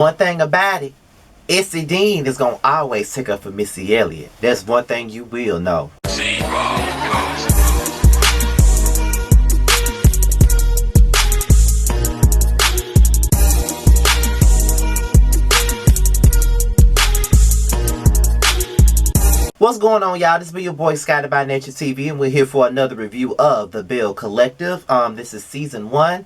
One thing about it, Issy Dean is going to always take up for Missy Elliott. That's one thing you will know. What's going on, y'all? This be your boy Scotty by Nature TV, and we're here for another review of the Belle Collective. This is season 1.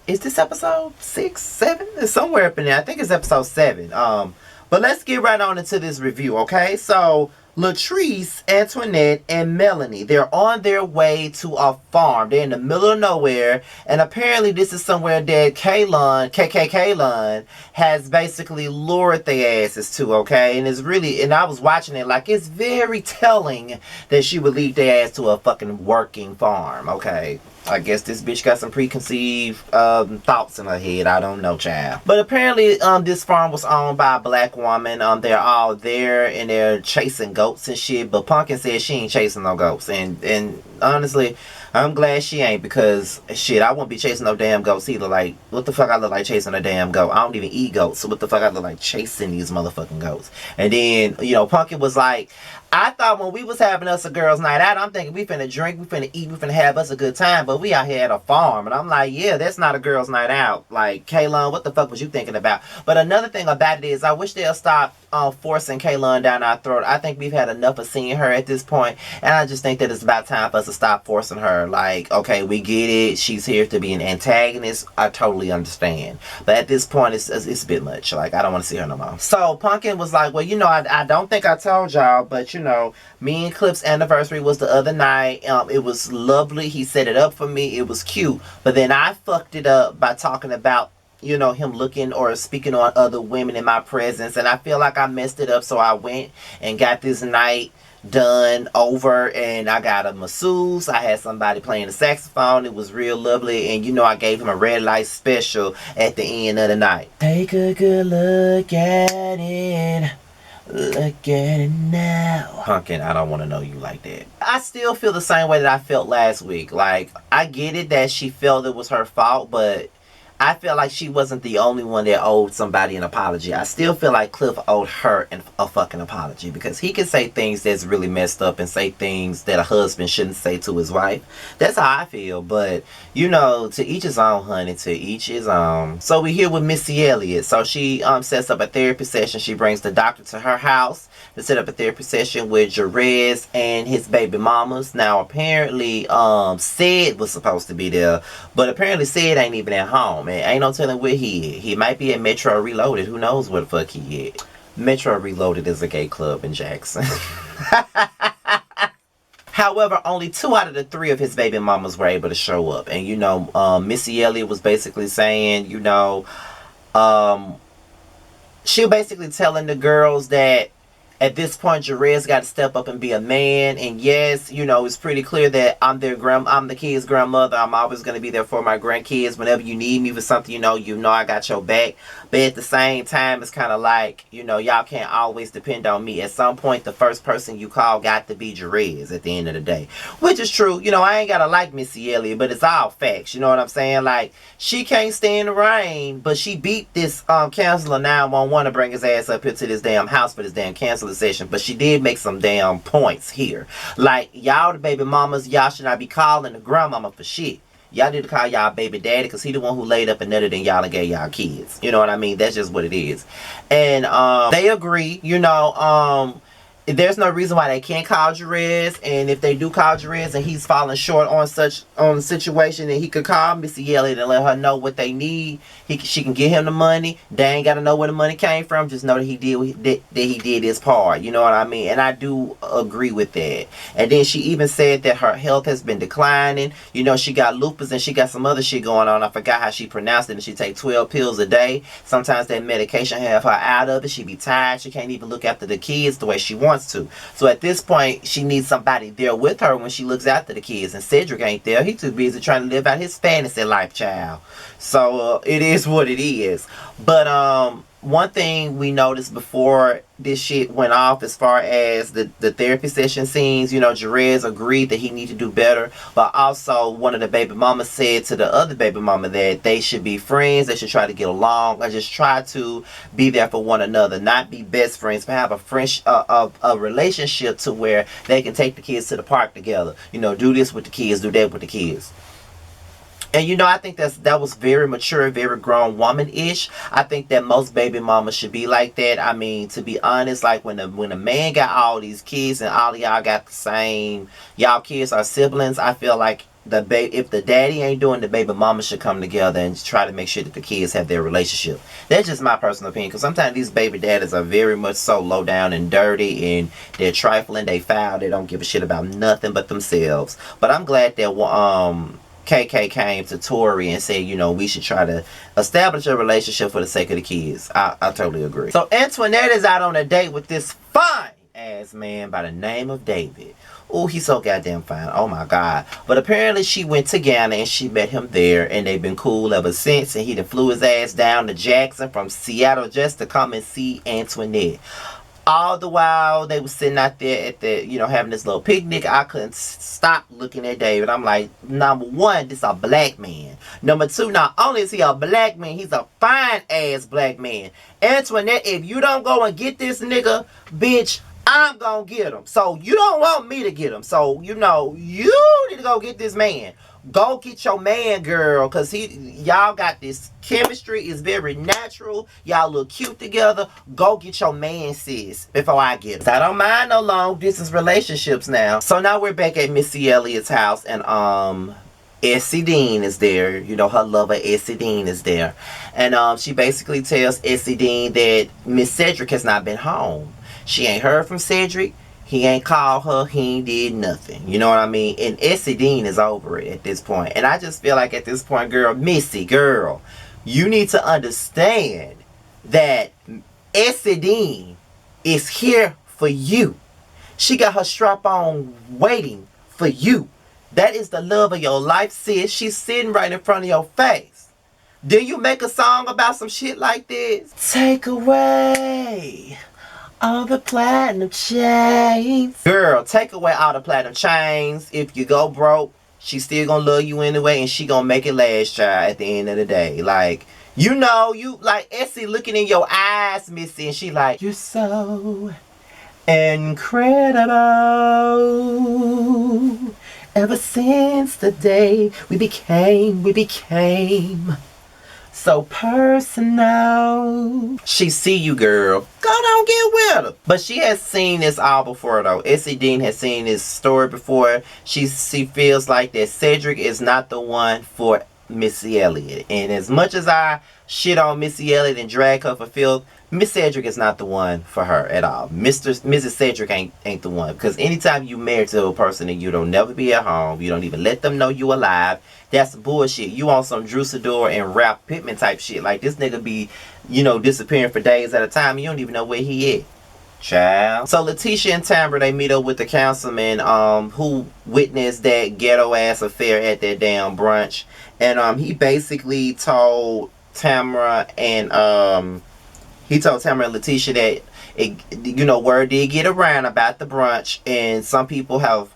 Is this episode 6, 7? It's somewhere up in there. I think it's episode 7. But let's get right on into this review, okay? So, Latrice, Antoinette, and Melanie, they're on their way to a farm. They're in the middle of nowhere, and apparently this is somewhere that Kaylon, has basically lured their asses to, okay? And it's really, and I was watching it, like, it's very telling that she would lead their ass to a fucking working farm, okay? I guess this bitch got some preconceived thoughts in her head. I don't know, child. But apparently, this farm was owned by a black woman. They're all there and they're chasing goats and shit. But Pumpkin said she ain't chasing no goats. And honestly, I'm glad she ain't, because shit, I won't be chasing no damn goats either. Like, what the fuck I look like chasing a damn goat? I don't even eat goats, so what the fuck I look like chasing these motherfucking goats? And then, you know, Pumpkin was like, I thought when we was having us a girls' night out, I'm thinking we finna drink, we finna eat, we finna have us a good time, but we out here at a farm. And I'm like, yeah, that's not a girls' night out. Like, Kaylon, what the fuck was you thinking about? But another thing about it is, I wish they'll stop forcing Kaylon down our throat. I think we've had enough of seeing her at this point, and I just think that it's about time for us to stop forcing her. Like, okay, we get it, she's here to be an antagonist, I totally understand, but at this point it's a bit much. Like, I don't want to see her no more. So Pumpkin was like, well, you know, I don't think I told y'all, but you know, me and Clip's anniversary was the other night. It was lovely, he set it up for me, it was cute, but then I fucked it up by talking about, you know, him looking or speaking on other women in my presence, and I feel like I messed it up, so I went and got this night done over, and I got a masseuse, I had somebody playing the saxophone, it was real lovely, and you know, I gave him a red light special at the end of the night. Take a good look at it. Look at it now. Pumpkin, I don't want to know you like that. I still feel the same way that I felt last week. Like, I get it that she felt it was her fault, but I feel like she wasn't the only one that owed somebody an apology. I still feel like Cliff owed her a fucking apology, because he can say things that's really messed up and say things that a husband shouldn't say to his wife. That's how I feel. But, you know, to each his own, honey. To each his own. So we're here with Missy Elliott. So she sets up a therapy session. She brings the doctor to her house to set up a therapy session with Jerez and his baby mamas. Now, apparently, Sid was supposed to be there, but apparently Sid ain't even at home. And ain't no telling where he is. He might be at Metro Reloaded. Who knows where the fuck he is. Metro Reloaded is a gay club in Jackson. However, only 2 out of the 3 of his baby mamas were able to show up. And, you know, Missy Elliott was basically saying, you know, she was basically telling the girls that at this point, Jerez got to step up and be a man. And yes, you know, it's pretty clear that I'm the kids' grandmother. I'm always going to be there for my grandkids. Whenever you need me for something, you know I got your back. But at the same time, it's kind of like, you know, y'all can't always depend on me. At some point, the first person you call got to be Jerez at the end of the day. Which is true. You know, I ain't got to like Missy Elliott, but it's all facts. You know what I'm saying? Like, she can't stand the rain, but she beat this counselor 911 to bring his ass up here to this damn house for this damn counselor session. But she did make some damn points here. Like, y'all the baby mamas, y'all should not be calling the grandmama for shit. Y'all need to call y'all baby daddy, because he the one who laid up and nutted and y'all and gave y'all kids. You know what I mean? That's just what it is. And they agree, you know, there's no reason why they can't call Jerez, and if they do call Jerez and he's falling short on the situation, then he could call Missy Elliott and let her know what they need. She can get him the money. They ain't got to know where the money came from. Just know that he did his part. You know what I mean? And I do agree with that. And then she even said that her health has been declining. You know, she got lupus and she got some other shit going on. I forgot how she pronounced it. And she take 12 pills a day. Sometimes that medication have her out of it. She be tired. She can't even look after the kids the way she wants to. So at this point, she needs somebody there with her when she looks after the kids. And Cedric ain't there. He too busy trying to live out his fantasy life, child. So it is what it is. But one thing we noticed before this shit went off, as far as the therapy session scenes, you know, Jerez agreed that he need to do better, but also one of the baby mamas said to the other baby mama that they should be friends, they should try to get along, and just try to be there for one another, not be best friends, but have a friendship, a relationship to where they can take the kids to the park together, you know, do this with the kids, do that with the kids. And you know, I think that was very mature, very grown woman-ish. I think that most baby mamas should be like that. I mean, to be honest, like when a man got all these kids and all of y'all got the same, y'all kids are siblings, I feel like if the daddy ain't doing, the baby mama should come together and try to make sure that the kids have their relationship. That's just my personal opinion, because sometimes these baby daddies are very much so low down and dirty, and they're trifling, they foul, they don't give a shit about nothing but themselves. But I'm glad that KK came to Tori and said, you know, we should try to establish a relationship for the sake of the kids. I totally agree. So Antoinette is out on a date with this fine ass man by the name of David. Oh, he's so goddamn fine. Oh my God. But apparently she went to Ghana and she met him there, and they've been cool ever since, and he done flew his ass down to Jackson from Seattle just to come and see Antoinette. All the while they were sitting out there at the, you know, having this little picnic, I couldn't stop looking at David. I'm like, number one, this a black man. Number two, not only is he a black man, he's a fine ass black man. Antoinette, if you don't go and get this nigga, bitch, I'm gonna get him. So you don't want me to get him. So, you know, you need to go get this man. Go get your man, girl, because y'all got this chemistry. Is very natural. Y'all look cute together. Go get your man, sis, before I get him. I don't mind no long distance relationships now. So now we're back at Missy Elliott's house, and Essie Dean is there. You know, her lover Essie Dean is there. And she basically tells Essie Dean that Miss Cedric has not been home. She ain't heard from Cedric. He ain't called her. He ain't did nothing. You know what I mean? And Essie Dean is over it at this point. And I just feel like at this point, girl, Missy, girl, you need to understand that Essie Dean is here for you. She got her strap on waiting for you. That is the love of your life, sis. She's sitting right in front of your face. Do you make a song about some shit like this? Take away all the platinum chains. Girl, take away all the platinum chains. If you go broke, she still gonna love you anyway, and she gonna make it last, child, at the end of the day. Like, you know, you like Essie looking in your eyes, Missy, and she like, you're so incredible. Ever since the day we became so personal. She see you, girl. Go down, get with her. But she has seen this all before, though. Essie Dean has seen this story before. She feels like that Cedric is not the one for Missy Elliott. And as much as I shit on Missy Elliott and drag her for filth, Miss Cedric is not the one for her at all. Mrs. Cedric ain't the one. Because anytime you married to a person and you don't never be at home, you don't even let them know you alive, that's bullshit. You on some Drew Sidor and Ralph Pittman type shit. Like, this nigga be, you know, disappearing for days at a time, and you don't even know where he is. Child. So Letitia and Tamara, they meet up with the councilman who witnessed that ghetto ass affair at that damn brunch. And he basically told Tamara and Letitia that you know, word did get around about the brunch, and some people have,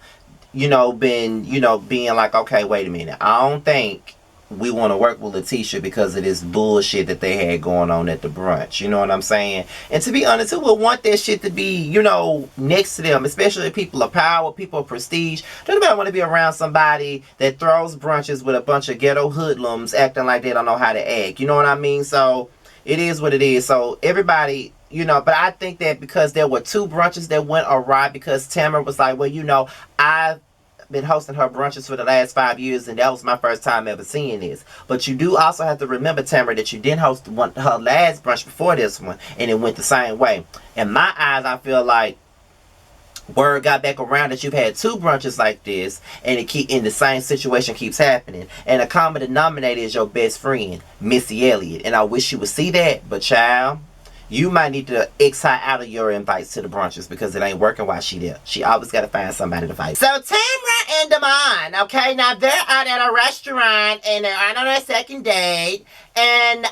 you know, been, you know, being like, okay, wait a minute, I don't think we want to work with Letitia because of this bullshit that they had going on at the brunch. You know what I'm saying? And to be honest, who would want that shit to be, you know, next to them, especially people of power, people of prestige? Don't nobody want to be around somebody that throws brunches with a bunch of ghetto hoodlums acting like they don't know how to act. You know what I mean? So it is what it is. So everybody, you know, but I think that because there were two brunches that went awry, because Tamara was like, well, you know, I've been hosting her brunches for the last 5 years, and that was my first time ever seeing this. But you do also have to remember, Tamara, that you didn't host her last brunch before this one, and it went the same way. In my eyes, I feel like word got back around that you've had two brunches like this, and the same situation keeps happening. And a common denominator is your best friend, Missy Elliott. And I wish you would see that, but child, you might need to X her out of your invites to the brunches, because it ain't working while she there. She always got to find somebody to fight. So Tamara and Damon, okay, now they're out at a restaurant and they're out on a second date, and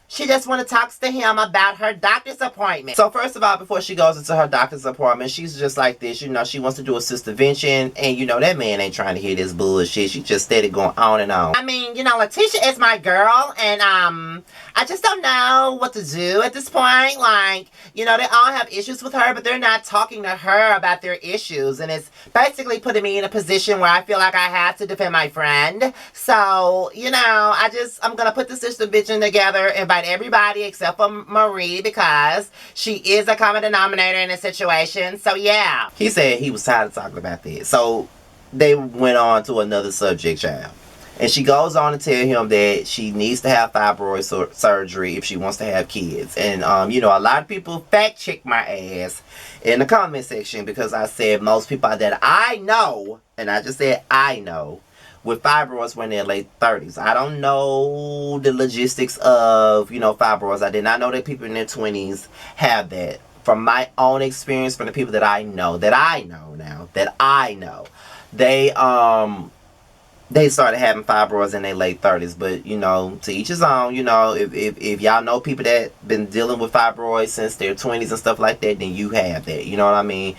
She just want to talk to him about her doctor's appointment. So first of all, before she goes into her doctor's appointment, she's just like this. You know, she wants to do a sistervention. And, you know, that man ain't trying to hear this bullshit. She just steady going on and on. I mean, you know, Letitia is my girl. And, I just don't know what to do at this point. Like, you know, they all have issues with her, but they're not talking to her about their issues. And it's basically putting me in a position where I feel like I have to defend my friend. So, you know, I'm going to put the sistervention together, invite everybody except for Marie because she is a common denominator in the situation. So, yeah. He said he was tired of talking about this. So, they went on to another subject, child. And she goes on to tell him that she needs to have fibroid surgery if she wants to have kids. And, you know, a lot of people fact check my ass in the comment section because I said most people that I know, and I just said I know, with fibroids when they're late 30s. I don't know the logistics of, you know, fibroids. I did not know that people in their 20s have that. From my own experience, from the people that I know now, they started having fibroids in their late 30s. But, you know, to each his own. You know, if y'all know people that been dealing with fibroids since their 20s and stuff like that, then you have that. You know what I mean?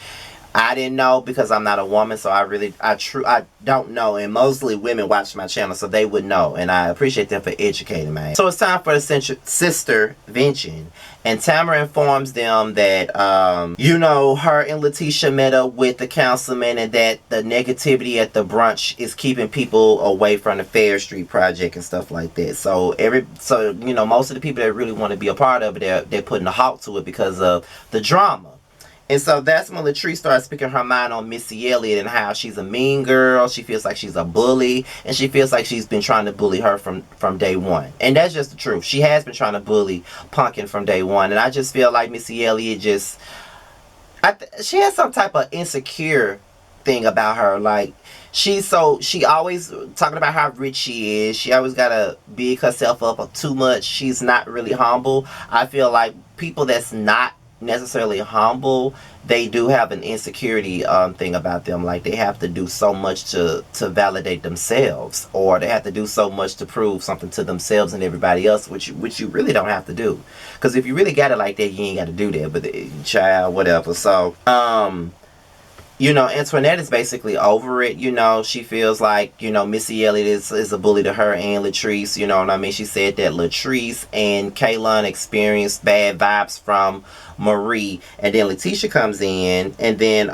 I didn't know because I'm not a woman, so I don't know. And mostly women watch my channel, so they would know. And I appreciate them for educating me. So it's time for the sistervention. And Tamara informs them that, you know, her and Letitia met up with the councilman and that the negativity at the brunch is keeping people away from the Fair Street project and stuff like that. So, you know, most of the people that really want to be a part of it, they're putting a halt to it because of the drama. And so that's when Latrice starts speaking her mind on Missy Elliott and how she's a mean girl. She feels like she's a bully. And she feels like she's been trying to bully her from day one. And that's just the truth. She has been trying to bully Pumpkin from day one. And I just feel like Missy Elliott just... she has some type of insecure thing about her. Like, she always talking about how rich she is. She always got to big herself up too much. She's not really humble. I feel like people that's not necessarily humble, they do have an insecurity thing about them. Like, they have to do so much to validate themselves, or they have to do so much to prove something to themselves and everybody else, which you really don't have to do. Because if you really got it like that, you ain't got to do that. But child, whatever. So you know, Antoinette is basically over it. You know, she feels like, you know, Missy Elliott is a bully to her and Latrice. You know what I mean? She said that Latrice and Kaylon experienced bad vibes from Marie. And then Letitia comes in. And then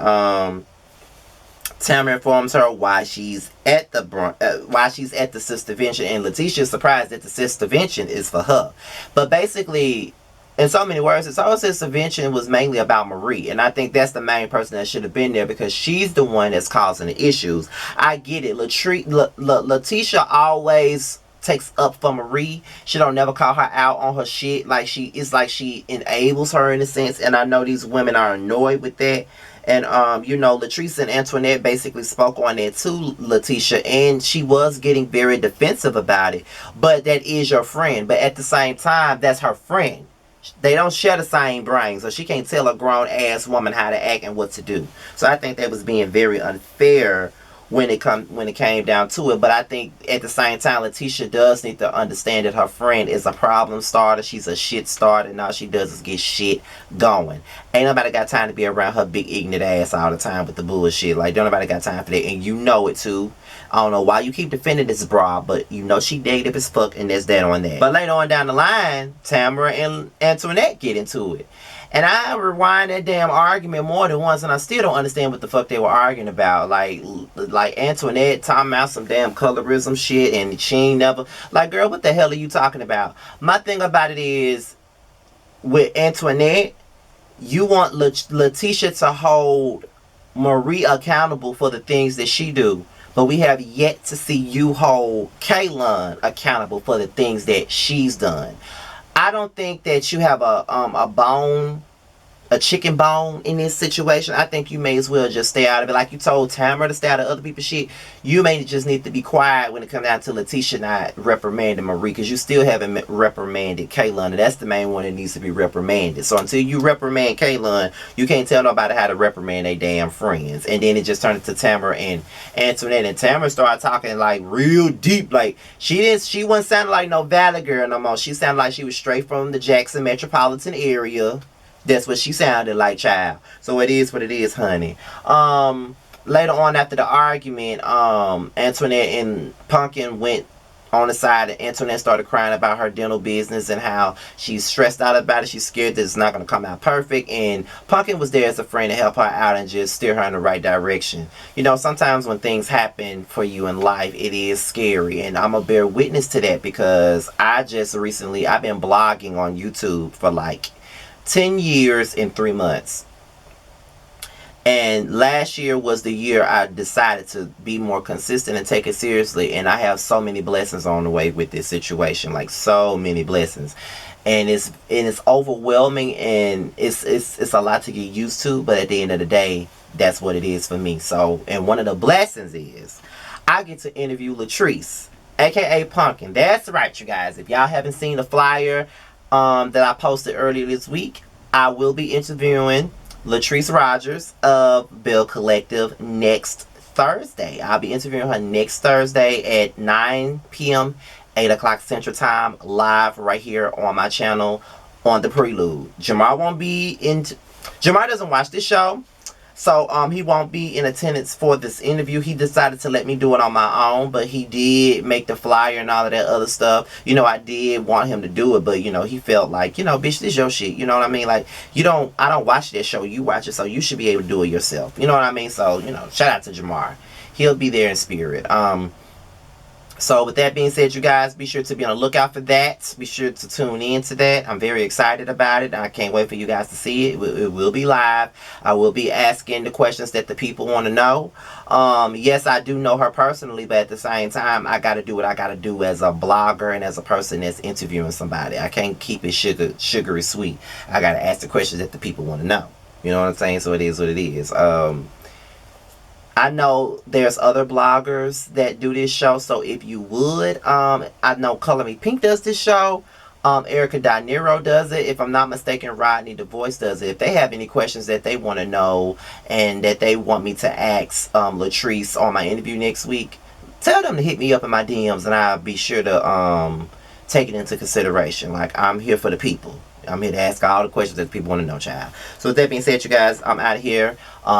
Tamara informs her why she's at the sistervention. And Letitia is surprised that the sistervention is for her. But basically, in so many words, it's always sistervention was mainly about Marie. And I think that's the main person that should have been there because she's the one that's causing the issues. I get it. Letitia always takes up for Marie. She don't never call her out on her shit. Like, she enables her in a sense. And I know these women are annoyed with that. And, you know, Latrice and Antoinette basically spoke on that too, Letitia. And she was getting very defensive about it. But that is your friend. But at the same time, that's her friend. They don't share the same brain, so she can't tell a grown-ass woman how to act and what to do. So I think that was being very unfair when it came down to it. But I think at the same time, Letitia does need to understand that her friend is a problem starter. She's a shit starter, and all she does is get shit going. Ain't nobody got time to be around her big ignorant ass all the time with the bullshit. Like, don't nobody got time for that, and you know it too. I don't know why you keep defending this broad, but you know she negative as fuck, and there's that on that. But later on down the line, Tamara and Antoinette get into it. And I rewind that damn argument more than once, and I still don't understand what the fuck they were arguing about. Like Antoinette talking about some damn colorism shit, and she ain't never... Like, girl, what the hell are you talking about? My thing about it is, with Antoinette, you want Letitia to hold Marie accountable for the things that she do. But we have yet to see you hold Kaylon accountable for the things that she's done. I don't think that you have a bone a chicken bone in this situation, I think you may as well just stay out of it. Like you told Tamara to stay out of other people's shit, you may just need to be quiet when it comes down to Letitia not reprimanding Marie, because you still haven't reprimanded Kaylon, and that's the main one that needs to be reprimanded. So until you reprimand Kaylon, you can't tell nobody how to reprimand their damn friends. And then it just turned into Tamara and Antoinette, and Tamara started talking like real deep. Like she wasn't sounding like no Valley girl no more. She sounded like she was straight from the Jackson metropolitan area. That's what she sounded like, child. So it is what it is, honey. Later on after the argument, Antoinette and Pumpkin went on the side, and Antoinette started crying about her dental business and how she's stressed out about it. She's scared that it's not going to come out perfect. And Pumpkin was there as a friend to help her out and just steer her in the right direction. You know, sometimes when things happen for you in life, it is scary. And I'm going to bear witness to that, because I've been blogging on YouTube for like 10 years in 3 months. And last year was the year I decided to be more consistent and take it seriously. And I have so many blessings on the way with this situation, like so many blessings. And it's overwhelming, and it's a lot to get used to. But at the end of the day, that's what it is for me. So, and one of the blessings is I get to interview Latrice, aka Pumpkin. That's right, you guys. If y'all haven't seen the flyer that I posted earlier this week, I will be interviewing Latrice Rogers of Belle Collective next Thursday. I'll be interviewing her next Thursday at 9 p.m., 8 o'clock Central Time, live right here on my channel on The Prelude. Jamar won't be in. Jamar doesn't watch this show, so he won't be in attendance for this interview. He decided to let me do it on my own, but he did make the flyer and all of that other stuff. You know, I did want him to do it, but you know, he felt like, you know, bitch, this your shit. You know what I mean? Like, I don't watch that show. You watch it, so you should be able to do it yourself. You know what I mean? So, you know, shout out to Jamar. He'll be there in spirit. So with that being said, you guys, be sure to be on the lookout for that. Be sure to tune in to that. I'm very excited about it. I can't wait for you guys to see it. It will be live. I will be asking the questions that the people want to know. Yes, I do know her personally, but at the same time, I got to do what I got to do as a blogger and as a person that's interviewing somebody. I can't keep it sugary sweet. I got to ask the questions that the people want to know. You know what I'm saying? So it is what it is. I know there's other bloggers that do this show, so if you would, I know Color Me Pink does this show. Erica Dinero does it. If I'm not mistaken, Rodney the Voice does it. If they have any questions that they want to know and that they want me to ask Latrice on my interview next week, tell them to hit me up in my DMs, and I'll be sure to take it into consideration. Like, I'm here for the people. I'm here to ask all the questions that people want to know, child. So with that being said, you guys, I'm out of here.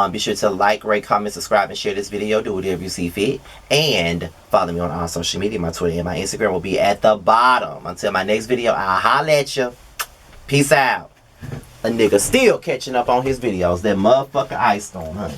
Be sure to like, rate, comment, subscribe, and share this video. Do whatever you see fit. And follow me on all social media. My Twitter and my Instagram will be at the bottom. Until my next video, I'll holla at you. Peace out. A nigga still catching up on his videos. That motherfucker Ice Storm, honey.